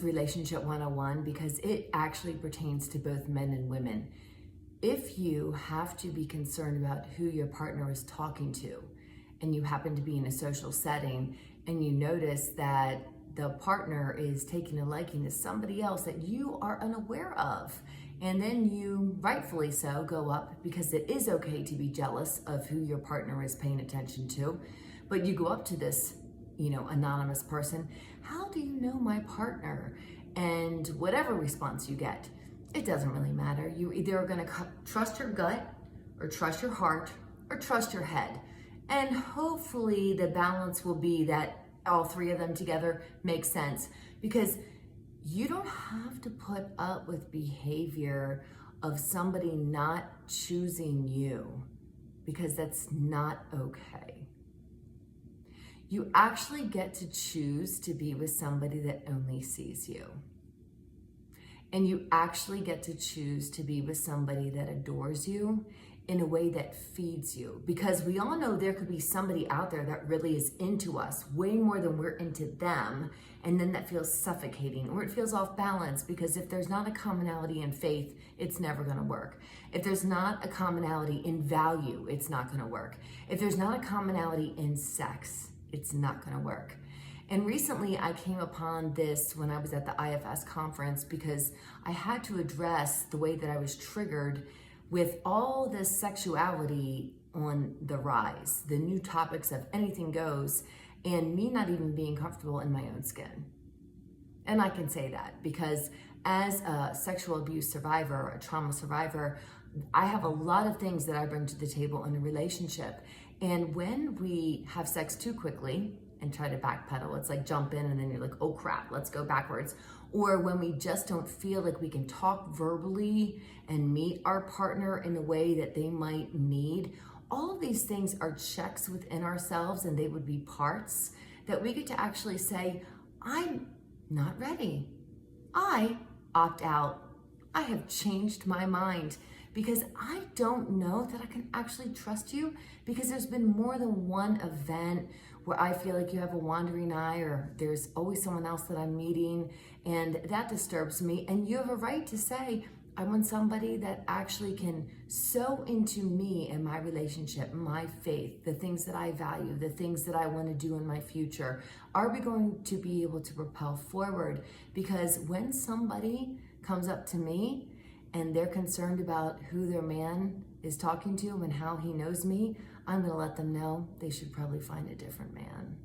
Relationship 101 because it actually pertains to both men and women. If you have to be concerned about who your partner is talking to, and you happen to be in a social setting and you notice that the partner is taking a liking to somebody else that you are unaware of, and then you, rightfully so, go up because it is okay to be jealous of who your partner is paying attention to, but you go up to this, anonymous person, how do you know my partner? And whatever response you get, it doesn't really matter. You either are going to trust your gut or trust your heart or trust your head. And hopefully the balance will be that all three of them together make sense, because you don't have to put up with behavior of somebody not choosing you, because that's not okay. You actually get to choose to be with somebody that only sees you. And you actually get to choose to be with somebody that adores you in a way that feeds you. Because we all know there could be somebody out there that really is into us way more than we're into them. And then that feels suffocating, or it feels off balance, because if there's not a commonality in faith, it's never gonna work. If there's not a commonality in value, it's not gonna work. If there's not a commonality in sex, it's not gonna work. And recently I came upon this when I was at the IFS conference, because I had to address the way that I was triggered with all this sexuality on the rise, the new topics of anything goes, and me not even being comfortable in my own skin. And I can say that because as a sexual abuse survivor, a trauma survivor, I have a lot of things that I bring to the table in a relationship. And when we have sex too quickly and try to backpedal, it's like jump in and then you're like, oh crap, let's go backwards. Or when we just don't feel like we can talk verbally and meet our partner in a way that they might need, all of these things are checks within ourselves, and they would be parts that we get to actually say, I'm not ready. I opt out. I have changed my mind, because I don't know that I can actually trust you, because there's been more than one event where I feel like you have a wandering eye, or there's always someone else that I'm meeting, and that disturbs me. And you have a right to say, I want somebody that actually can sow into me and my relationship, my faith, the things that I value, the things that I want to do in my future. Are we going to be able to propel forward? Because when somebody comes up to me and they're concerned about who their man is talking to and how he knows me, I'm going to let them know they should probably find a different man.